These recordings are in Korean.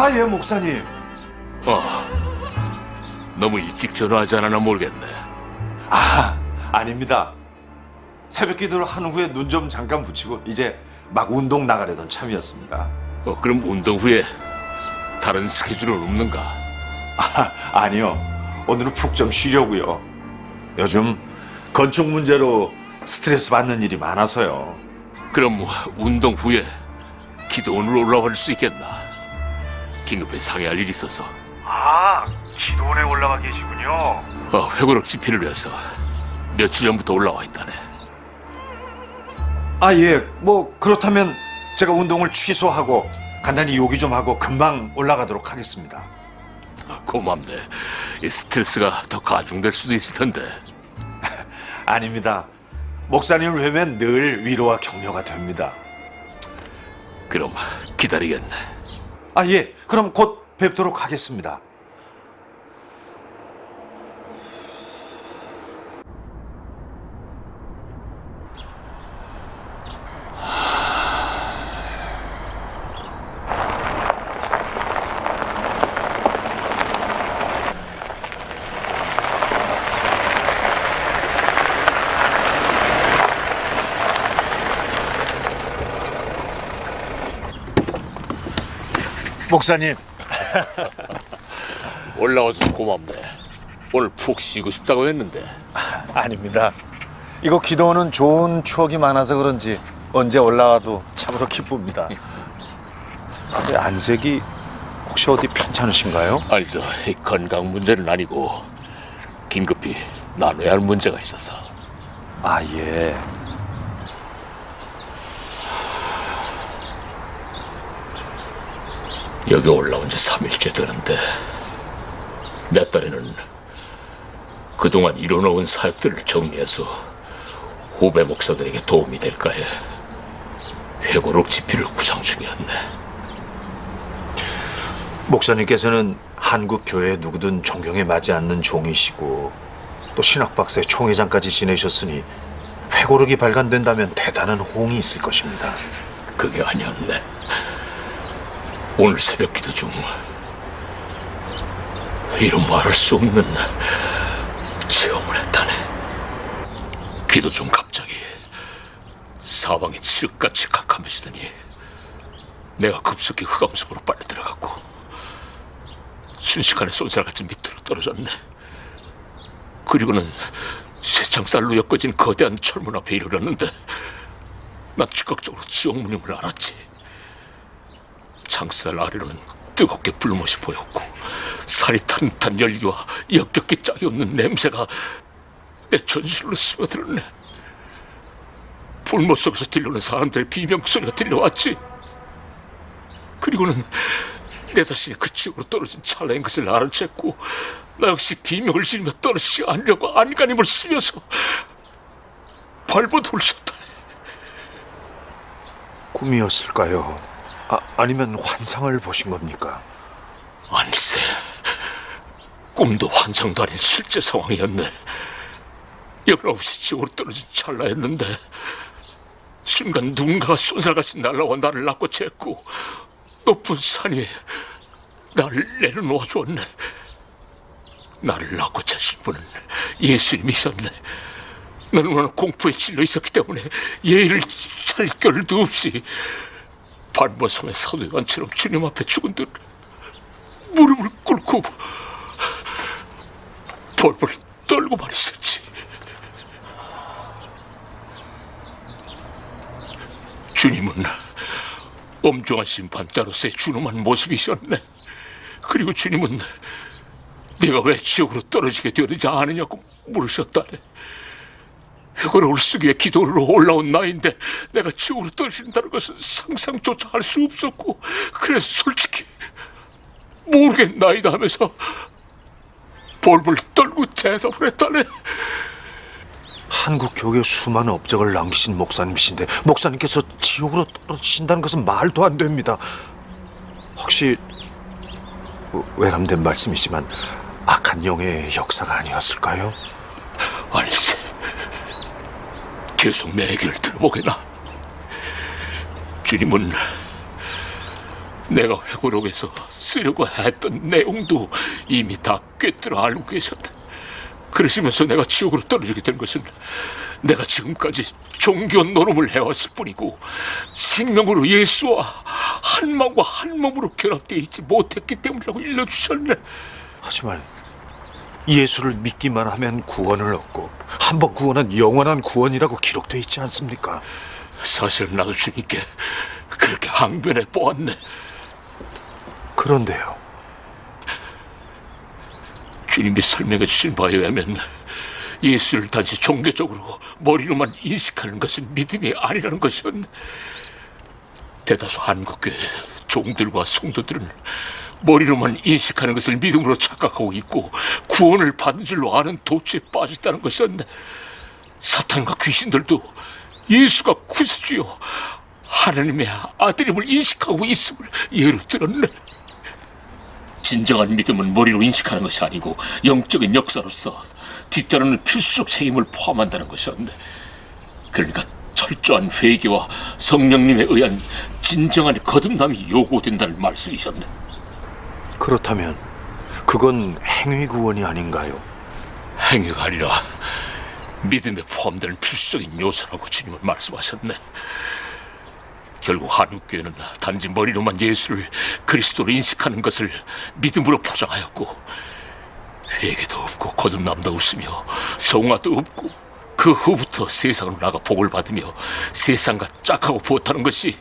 아, 예, 목사님. 너무 일찍 전화하지 않았나 모르겠네. 아닙니다. 새벽 기도를 한 후에 눈 좀 잠깐 붙이고 이제 막 운동 나가려던 참이었습니다. 그럼 운동 후에 다른 스케줄은 없는가? 아니요. 오늘은 푹 좀 쉬려고요. 요즘 건축 문제로 스트레스 받는 일이 많아서요. 그럼 운동 후에 기도원으로 올라갈 수 있겠나? 긴급히 상의할 일이 있어서. 기도원에 올라가 계시군요. 회고록 집필을 위해서 며칠 전부터 올라와 있다네. 아, 예. 뭐 그렇다면 제가 운동을 취소하고 간단히 요기 좀 하고 금방 올라가도록 하겠습니다. 고맙네. 이 스트레스가 더 가중될 수도 있을 텐데. 아닙니다. 목사님을 뵈면 늘 위로와 격려가 됩니다. 그럼 기다리겠네. 아, 예. 그럼 곧 뵙도록 하겠습니다. 목사님. 올라와줘서 고맙네. 오늘 푹 쉬고 싶다고 했는데. 아닙니다. 이거 기도원은 좋은 추억이 많아서 그런지 언제 올라와도 참으로 기쁩니다. 안색이 혹시 어디 편찮으신가요? 아니죠. 건강 문제는 아니고 긴급히 나눠야 할 문제가 있어서. 아, 예. 여기 올라온 지 3일째 되는데 내 딸에는 그동안 이뤄놓은 사역들을 정리해서 후배 목사들에게 도움이 될까 해 회고록 집필을 구상 중이었네. 목사님께서는 한국 교회의 누구든 존경에 맞지 않는 종이시고 또 신학박사의 총회장까지 지내셨으니 회고록이 발간된다면 대단한 호응이 있을 것입니다. 그게 아니었네. 오늘 새벽 기도 중 이루 말할 수 없는 체험을 했다네. 기도 중 갑자기 사방이 칠흑같이 캄캄해지더니 내가 급속히 흑암 속으로 빨려 들어갔고 순식간에 쏜살같이 밑으로 떨어졌네. 그리고는 쇠창살로 엮어진 거대한 철문 앞에 이르렀는데 난 즉각적으로 지옥문임을 알았지. 창살 아래로는 뜨겁게 불못이 보였고 살이 탄 듯한 열기와 역겹게 짝이 없는 냄새가 내 전신으로 스며들었네. 불못 속에서 들려오는 사람들의 비명소리가 들려왔지. 그리고는 내 자신이 그 지옥으로 떨어진 찰나인 것을 알은 채고 나 역시 비명을 지르며 떨어지지 않으려고 안간힘을 쓰면서 발버둥을 쳤다네. 꿈이었을까요? 아니면 환상을 보신 겁니까? 아니세. 꿈도 환상도 아닌 실제 상황이었네. 역없이 지옥으로 떨어진 찰나였는데 순간 누군가가 쏜살같이 날아와 나를 낚고 챘고 높은 산 위에 나를 내려놓아 주었네. 나를 낳고 채신 분은 예수님이셨네. 나는 워낙 공포에 찔려 있었기 때문에 예의를 차릴 겨를도 없이 발버섬의 사도요한처럼 주님 앞에 죽은 듯 무릎을 꿇고 벌벌 떨고만 있었지. 주님은 엄중한 심판자로서의 준엄한 모습이셨네. 그리고 주님은 내가 왜 지옥으로 떨어지게 되었는지 아느냐고 물으셨다네. 회고록을 쓰기 위해 기도로 올라온 나인데 내가 지옥으로 떨어진다는 것은 상상조차 할 수 없었고 그래서 솔직히 모르겠나이다 하면서 벌벌 떨고 대답을 했다네. 한국 교계 수많은 업적을 남기신 목사님이신데 목사님께서 지옥으로 떨어지신다는 것은 말도 안 됩니다. 혹시 외람된 말씀이지만 악한 영의 역사가 아니었을까요? 아니지. 계속 내 얘기를 들어보게나. 주님은 내가 회고록에서 쓰려고 했던 내용도 이미 다 꿰뚫어 알고 계셨네. 그러시면서 내가 지옥으로 떨어지게 된 것은 내가 지금까지 종교 노름을 해왔을 뿐이고 생명으로 예수와 한 마음과 한 몸으로 결합되어 있지 못했기 때문이라고 일러주셨네. 하지만 예수를 믿기만 하면 구원을 얻고 한 번 구원한 영원한 구원이라고 기록되어 있지 않습니까? 사실 나도 주님께 그렇게 항변해 보았네. 그런데요. 주님이 설명해 주신 바에 의하면 예수를 단지 종교적으로 머리로만 인식하는 것은 믿음이 아니라는 것이었네. 대다수 한국교회 종들과 성도들은 머리로만 인식하는 것을 믿음으로 착각하고 있고 구원을 받은 줄로 아는 도취에 빠졌다는 것이었네. 사탄과 귀신들도 예수가 구세주요 하나님의 아들임을 인식하고 있음을 예로 들었네. 진정한 믿음은 머리로 인식하는 것이 아니고 영적인 역사로서 뒤따르는 필수적 책임을 포함한다는 것이었네. 그러니까 철저한 회개와 성령님에 의한 진정한 거듭남이 요구된다는 말씀이셨네. 그렇다면 그건 행위 구원이 아닌가요? 행위가 아니라 믿음에 포함되는 필수적인 요소라고 주님은 말씀하셨네. 결국 한국교회는 단지 머리로만 예수를 그리스도로 인식하는 것을 믿음으로 포장하였고 회개도 없고 거듭남도 없으며 성화도 없고 그 후부터 세상으로 나가 복을 받으며 세상과 짝하고 부었다는 것이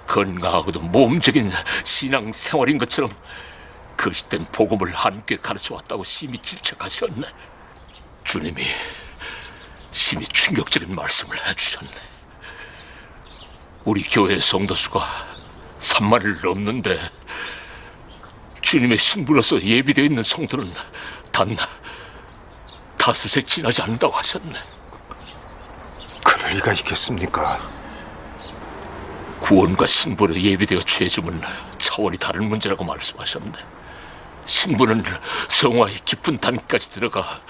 건강하고도 모험적인 신앙 생활인 것처럼 거짓된 복음을 함께 가르쳐왔다고 심히 질책하셨네. 주님이 심히 충격적인 말씀을 해주셨네. 우리 교회 성도수가 3만을 넘는데 주님의 신부로서 예비되어 있는 성도는 단 5에 지나지 않는다고 하셨네. 그럴 리가 있겠습니까? 구원과 신부로 예비되어 취해줌은 차원이 다른 문제라고 말씀하셨네. 신부는 성화의 깊은 단까지 들어가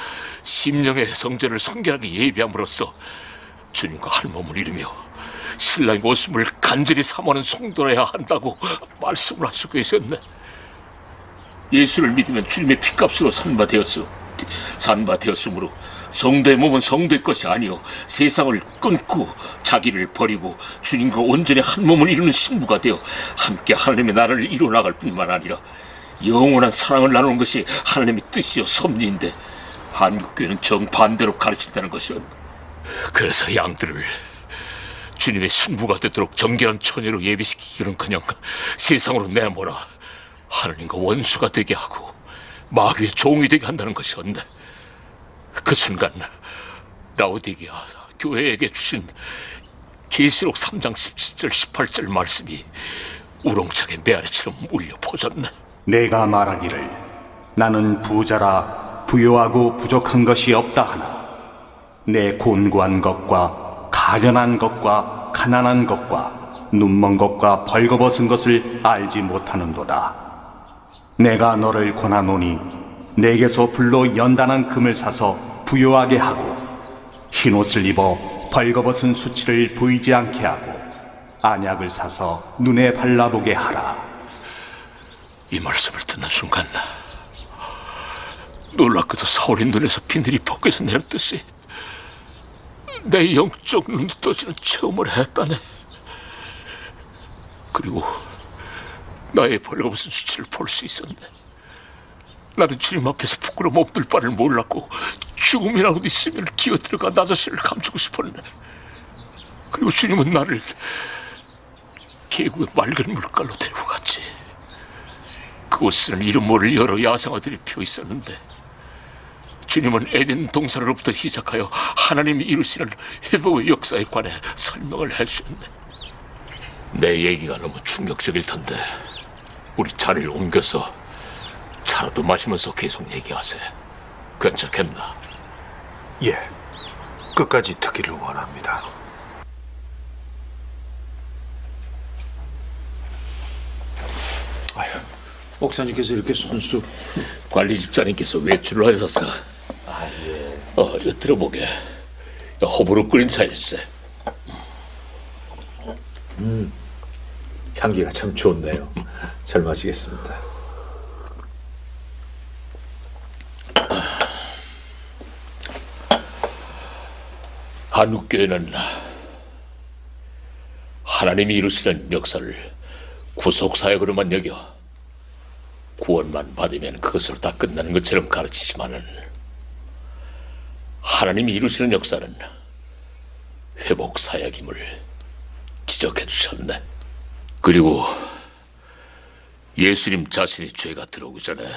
심령의 성전을 성결하게 예비함으로써 주님과 한 몸을 이루며 신랑의 모습을 간절히 삼하는 성도라야 한다고 말씀을 하시고 계셨네. 예수를 믿으면 주님의 피값으로 산바되었으므로 성도의 몸은 성도의 것이 아니요 세상을 끊고 자기를 버리고 주님과 온전히 한 몸을 이루는 신부가 되어 함께 하나님의 나라를 이루어나갈 뿐만 아니라 영원한 사랑을 나누는 것이 하나님의 뜻이요 섭리인데 한국교회는 정반대로 가르친다는 것이었네. 그래서 양들을 주님의 신부가 되도록 정결한 처녀로 예비시키기는커녕 세상으로 내몰아 하나님과 원수가 되게 하고 마귀의 종이 되게 한다는 것이었네. 그 순간 라오디게아 교회에게 주신 계시록 3장 17절 18절 말씀이 우렁차게 메아리처럼 울려 퍼졌네. 내가 말하기를 나는 부자라 부요하고 부족한 것이 없다 하나 내 곤고한 것과 가련한 것과 가난한 것과 눈먼 것과 벌거벗은 것을 알지 못하는도다. 내가 너를 권하노니 내게서 불로 연단한 금을 사서 부요하게 하고 흰옷을 입어 벌거벗은 수치를 보이지 않게 하고 안약을 사서 눈에 발라보게 하라. 이 말씀을 듣는 순간 놀랍게도 사울의 눈에서 비늘이 벗겨서 내렸듯이 내 영적 눈도 떠지는 체험을 했다네. 그리고 나의 벌거벗은 수치를 볼 수 있었네. 나는 주님 앞에서 부끄러움 없을 바를 몰랐고 죽음이라고도 있으면 기어들어가 나 자신을 감추고 싶었네. 그리고 주님은 나를 계곡의 맑은 물가로 데리고 갔지. 그곳에는 이름 모를 여러 야생화들이 피어 있었는데 주님은 에덴 동산으로부터 시작하여 하나님이 이루시는 회복의 역사에 관해 설명을 해주셨네. 내 얘기가 너무 충격적일 텐데 우리 자리를 옮겨서 차라도 마시면서 계속 얘기하세요. 괜찮겠나? 예, 끝까지 듣기를 원합니다. 아휴, 목사님께서 이렇게 손수... 관리 집사님께서 외출을 하셔서 이거 들어보게. 호불호 끓인 차일세. 향기가 참 좋네요. 잘 마시겠습니다. 한국교회는 하나님이 이루시는 역사를 구속사역으로만 여겨 구원만 받으면 그것으로 다 끝나는 것처럼 가르치지만은 하나님이 이루시는 역사는 회복사역임을 지적해 주셨네. 그리고 예수님 자신이 죄가 들어오기 전에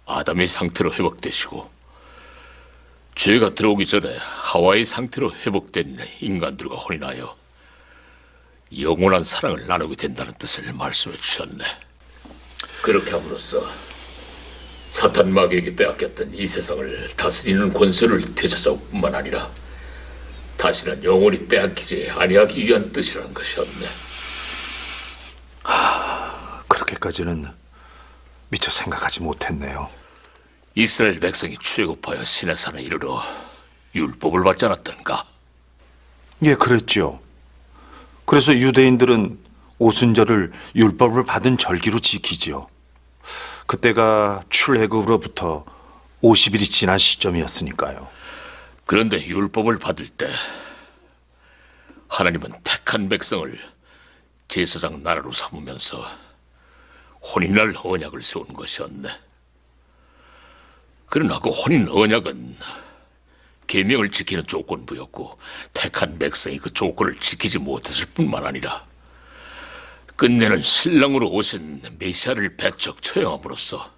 아담의 상태로 회복되시고 죄가 들어오기 전에 하와의 상태로 회복된 인간들과 혼인하여 영원한 사랑을 나누게 된다는 뜻을 말씀해 주셨네. 그렇게 함으로써 사탄 마귀에게 빼앗겼던 이 세상을 다스리는 권세를 되찾아올 뿐만 아니라 다시는 영원히 빼앗기지 아니하기 위한 뜻이라는 것이었네. 그렇게까지는 미처 생각하지 못했네요. 이스라엘 백성이 출애굽하여 시내산에 이르러 율법을 받지 않았던가? 예, 그랬죠. 그래서 유대인들은 오순절을 율법을 받은 절기로 지키지요. 그때가 출애굽으로부터 50일이 지난 시점이었으니까요. 그런데 율법을 받을 때 하나님은 택한 백성을 제사장 나라로 삼으면서 혼인할 언약을 세우는 것이었네. 그러나 그 혼인 언약은 계명을 지키는 조건부였고 택한 백성이 그 조건을 지키지 못했을 뿐만 아니라 끝내는 신랑으로 오신 메시아를 배척 처형함으로써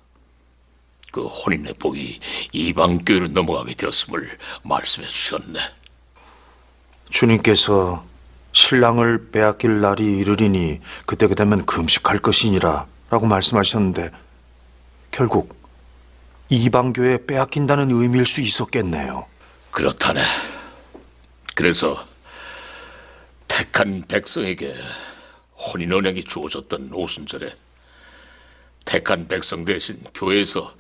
그 혼인의 복이 이방교회로 넘어가게 되었음을 말씀해 주셨네. 주님께서 신랑을 빼앗길 날이 이르리니 그때 되면 금식할 것이니라 라고 말씀하셨는데 결국 이방교회에 빼앗긴다는 의미일 수 있었겠네요. 그렇다네. 그래서 택한 백성에게 혼인 언약이 주어졌던 오순절에 택한 백성 대신 교회에서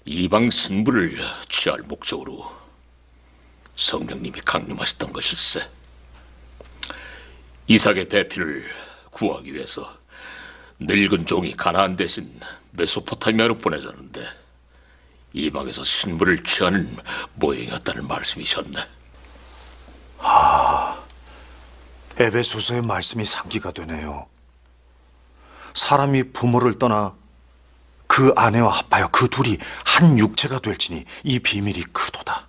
이방 신부를 취할 목적으로 성령님이 강림하셨던 것일세. 이삭의 배필을 구하기 위해서 늙은 종이 가나안 대신 메소포타미아로 보내졌는데 이방에서 신부를 취하는 모형이었다는 말씀이셨네. 에베소서의 말씀이 상기가 되네요. 사람이 부모를 떠나 그 아내와 합하여 그 둘이 한 육체가 될지니 이 비밀이 크도다.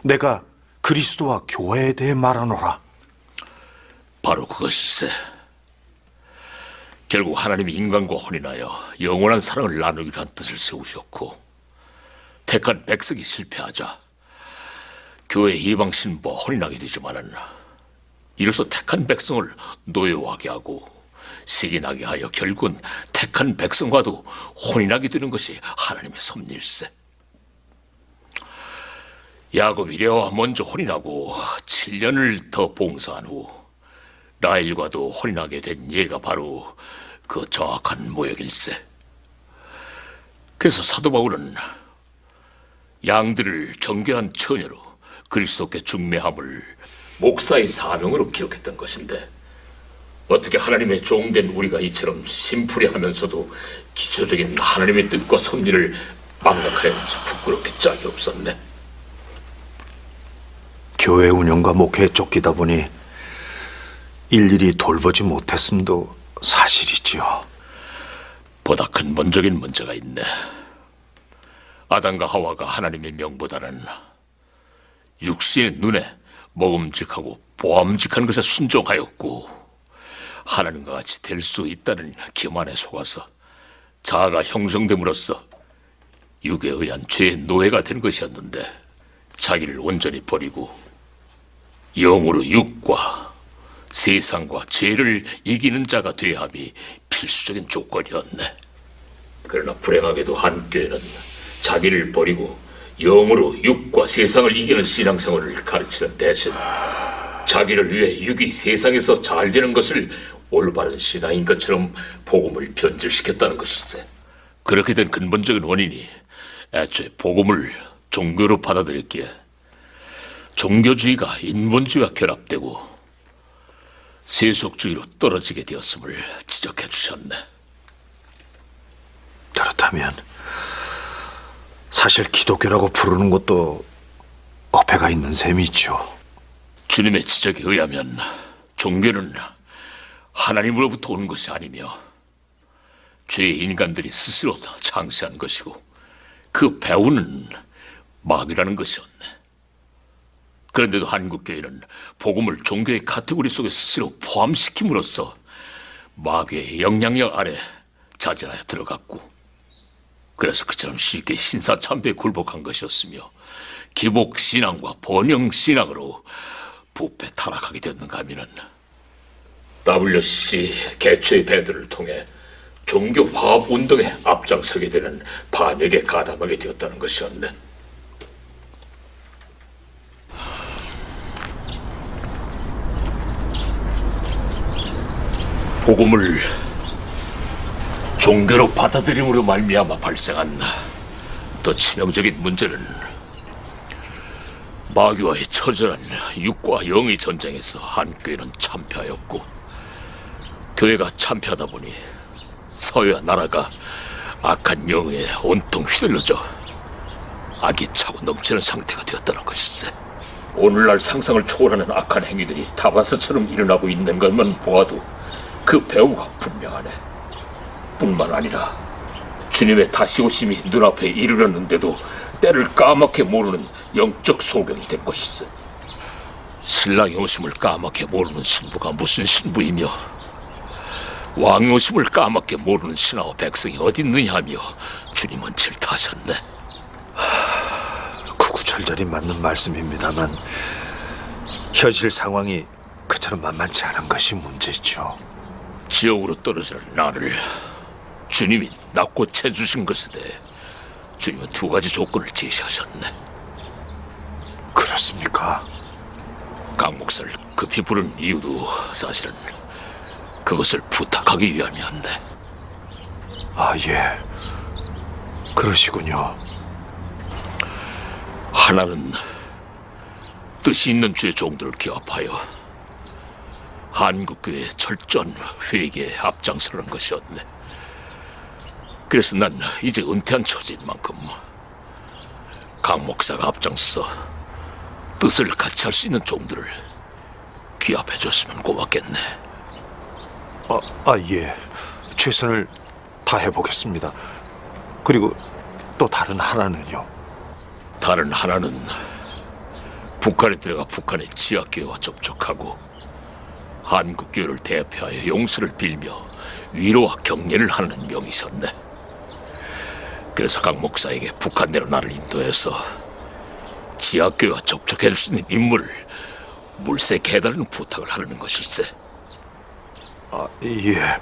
내가 그리스도와 교회에 대해 말하노라. 바로 그것일세. 결국 하나님이 인간과 혼인하여 영원한 사랑을 나누기로 한 뜻을 세우셨고 택한 백성이 실패하자 교회 이방 신부와 혼인하게 되지만은 이로써 택한 백성을 노예화하게 하고 시기나게 하여 결국은 택한 백성과도 혼인하게 되는 것이 하나님의 섭리일세. 야곱이 레아와 먼저 혼인하고 7년을 더 봉사한 후 라헬과도 혼인하게 된 예가 바로 그 정확한 모형일세. 그래서 사도 바울은 양들을 정결한 처녀로 그리스도께 중매함을 목사의 사명으로 기록했던 것인데 어떻게 하나님의 종된 우리가 이처럼 심플히 하면서도 기초적인 하나님의 뜻과 섭리를 망각하였는지 부끄럽게 짝이 없었네. 교회 운영과 목회에 쫓기다 보니 일일이 돌보지 못했음도 사실이지요. 보다 근본적인 문제가 있네. 아담과 하와가 하나님의 명보다는 육신의 눈에 먹음직하고 보암직한 것에 순종하였고 하나님과 같이 될 수 있다는 기만에 속아서 자아가 형성됨으로써 육에 의한 죄의 노예가 된 것이었는데 자기를 온전히 버리고 영으로 육과 세상과 죄를 이기는 자가 되어야 함이 필수적인 조건이었네. 그러나 불행하게도 한교회는 자기를 버리고 영으로 육과 세상을 이기는 신앙생활을 가르치는 대신 자기를 위해 육이 세상에서 잘 되는 것을 올바른 신앙인 것처럼 복음을 변질시켰다는 것일세. 그렇게 된 근본적인 원인이 애초에 복음을 종교로 받아들였기에 종교주의가 인본주의와 결합되고 세속주의로 떨어지게 되었음을 지적해 주셨네. 그렇다면 사실 기독교라고 부르는 것도 어폐가 있는 셈이죠. 주님의 지적에 의하면 종교는 하나님으로부터 오는 것이 아니며 죄의 인간들이 스스로 창시한 것이고 그 배후는 마귀라는 것이었네. 그런데도 한국교회는 복음을 종교의 카테고리 속에 스스로 포함시킴으로써 마귀의 영향력 아래 자진하여 들어갔고, 그래서 그처럼 쉽게 신사참배에 굴복한 것이었으며 기복신앙과 번영신앙으로 부패 타락하게 되었는가 하면은 WCC 개최의 배들을 통해 종교 화합 운동에 앞장서게 되는 반역에 가담하게 되었다는 것이었네. 복음을 종교로 받아들임으로 말미암아 발생한 더 치명적인 문제는 마귀와의 처절한 육과 영의 전쟁에서 한교회는 참패하였고, 교회가 참패하다 보니 사회와 나라가 악한 영에 온통 휘둘러져 악이 차고 넘치는 상태가 되었다는 것일세. 오늘날 상상을 초월하는 악한 행위들이 다바스처럼 일어나고 있는 것만 보아도 그 배후가 분명하네. 뿐만 아니라 주님의 다시 오심이 눈앞에 이르렀는데도 때를 까맣게 모르는 영적 소경이 될 것이세. 신랑의 오심을 까맣게 모르는 신부가 무슨 신부이며 왕의 오심을 까맣게 모르는 신하와 백성이 어디 있느냐 하며 주님은 질타하셨네. 구구절절히 맞는 말씀입니다만 현실 상황이 그처럼 만만치 않은 것이 문제죠. 지옥으로 떨어지는 나를 주님이 낳고 채주신 것에 대해 주님은 두 가지 조건을 제시하셨네. 그렇습니까? 강 목사를 급히 부른 이유도 사실은 그것을 부탁하기 위함이었네. 아, 예. 그러시군요. 하나는 뜻이 있는 주의 종들을 기업하여 한국교회의 철저한 회개에 앞장서는 것이었네. 그래서 난 이제 은퇴한 처지인 만큼 강 목사가 앞장서서 뜻을 같이 할 수 있는 종들을 기합해 줬으면 고맙겠네. 예. 최선을 다해보겠습니다. 그리고 또 다른 하나는요? 다른 하나는 북한에 들어가 북한의 지하교회와 접촉하고 한국교회를 대표하여 용서를 빌며 위로와 격려를 하는 명이 있었네. 그래서 강 목사에게 북한내로 나를 인도해서 지하교회와 접촉해 줄 수 있는 인물을 물색해 달라는 부탁을 하려는 것일세. 예.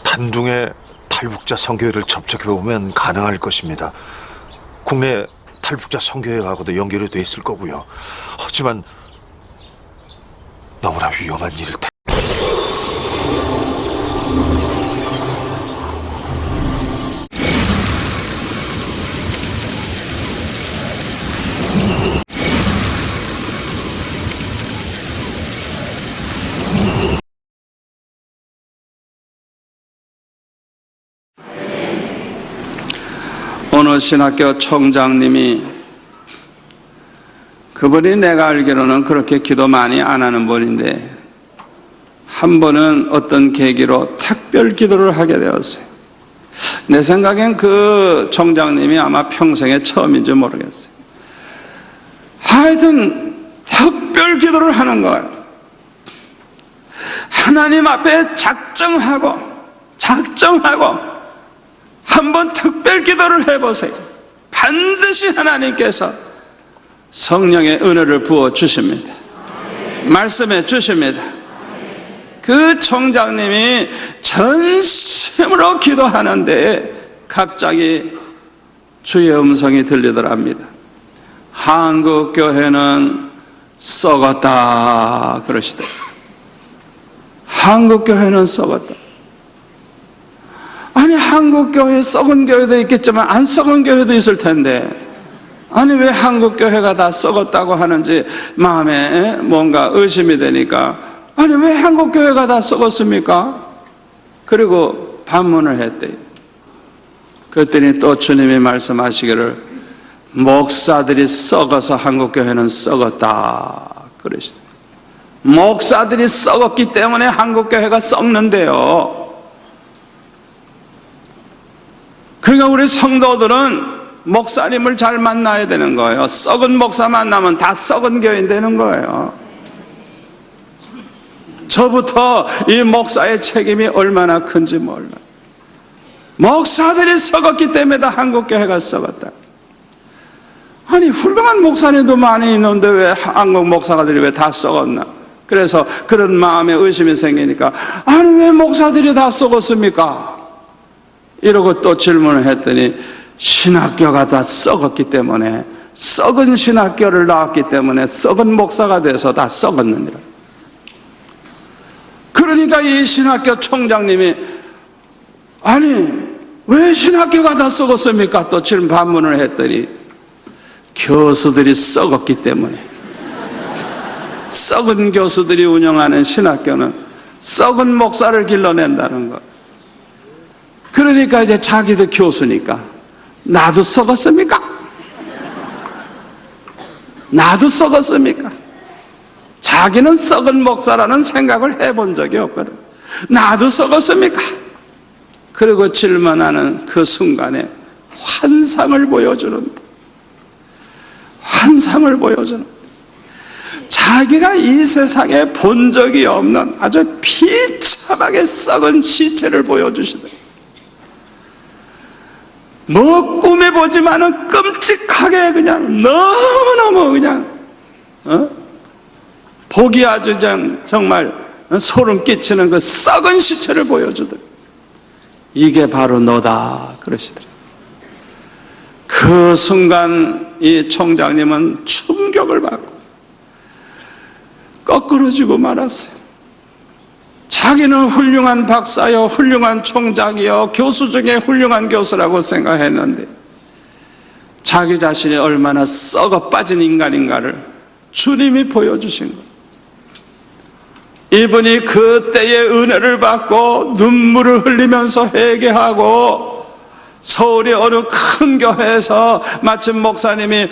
단둥의 탈북자 선교회를 접촉해보면 가능할 것입니다. 국내 탈북자 선교회하고도 연결이 돼 있을 거고요. 하지만 너무나 위험한 일을 어느 신학교 총장님이, 그분이 내가 알기로는 그렇게 기도 많이 안 하는 분인데 한 번은 어떤 계기로 특별 기도를 하게 되었어요. 내 생각엔 그 총장님이 아마 평생에 처음인지 모르겠어요. 하여튼 특별 기도를 하는 거예요. 하나님 앞에 작정하고 한번 특별 기도를 해보세요. 반드시 하나님께서 성령의 은혜를 부어 주십니다. 말씀해 주십니다. 그 총장님이 전심으로 기도하는데 갑자기 주의 음성이 들리더랍니다. 한국교회는 썩었다 그러시더라. 한국교회는 썩었다. 아니, 한국교회 썩은 교회도 있겠지만 안 썩은 교회도 있을 텐데, 아니 왜 한국교회가 다 썩었다고 하는지 마음에 뭔가 의심이 되니까 아니 왜 한국교회가 다 썩었습니까? 그리고 반문을 했대요. 그랬더니 또 주님이 말씀하시기를 목사들이 썩어서 한국교회는 썩었다 그러시더라고요. 목사들이 썩었기 때문에 한국교회가 썩는데요. 그러니까 우리 성도들은 목사님을 잘 만나야 되는 거예요. 썩은 목사 만나면 다 썩은 교인 되는 거예요. 저부터 이 목사의 책임이 얼마나 큰지 몰라요. 목사들이 썩었기 때문에 다 한국교회가 썩었다. 아니 훌륭한 목사님도 많이 있는데 왜 한국 목사들이 왜 다 썩었나? 그래서 그런 마음에 의심이 생기니까 아니 왜 목사들이 다 썩었습니까? 이러고 또 질문을 했더니 신학교가 다 썩었기 때문에 썩은 신학교를 나왔기 때문에 썩은 목사가 돼서 다 썩었느니라. 그러니까 이 신학교 총장님이 아니 왜 신학교가 다 썩었습니까? 또 질문 반문을 했더니 교수들이 썩었기 때문에 썩은 교수들이 운영하는 신학교는 썩은 목사를 길러낸다는 것. 그러니까 이제 자기도 교수니까 나도 썩었습니까? 나도 썩었습니까? 자기는 썩은 목사라는 생각을 해본 적이 없거든. 나도 썩었습니까? 그리고 질문하는 그 순간에 환상을 보여주는데, 환상을 보여주는 자기가 이 세상에 본 적이 없는 아주 비참하게 썩은 시체를 보여주시더니 뭐 꿈에 보지만은 끔찍하게 그냥 너무너무 그냥 보기 아주 정말 소름 끼치는 그 썩은 시체를 보여주더니 이게 바로 너다 그러시더니 그 순간 이 총장님은 충격을 받고 거꾸로 지고 말았어요. 자기는 훌륭한 박사요, 훌륭한 총장이요, 교수 중에 훌륭한 교수라고 생각했는데 자기 자신이 얼마나 썩어 빠진 인간인가를 주님이 보여주신 거예요. 이분이 그때의 은혜를 받고 눈물을 흘리면서 회개하고 서울의 어느 큰 교회에서 마침 목사님이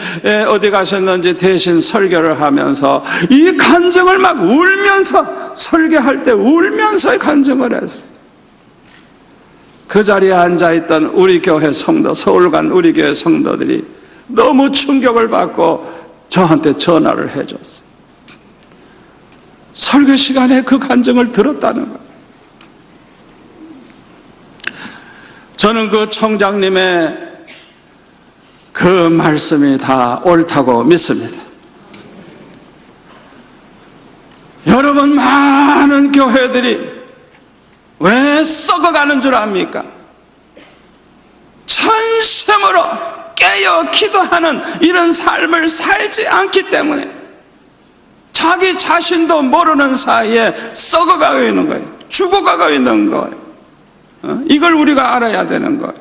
어디 가셨는지 대신 설교를 하면서 이 간증을 막 울면서 설교할 때 울면서 간증을 했어요. 그 자리에 앉아있던 우리 교회 성도, 서울 간 우리 교회 성도들이 너무 충격을 받고 저한테 전화를 해줬어요. 설교 시간에 그 간증을 들었다는 거예요. 저는 그 총장님의 그 말씀이 다 옳다고 믿습니다. 여러분, 많은 교회들이 왜 썩어가는 줄 압니까? 전심으로 깨어 기도하는 이런 삶을 살지 않기 때문에 자기 자신도 모르는 사이에 썩어가고 있는 거예요. 죽어가고 있는 거예요. 이걸 우리가 알아야 되는 거예요.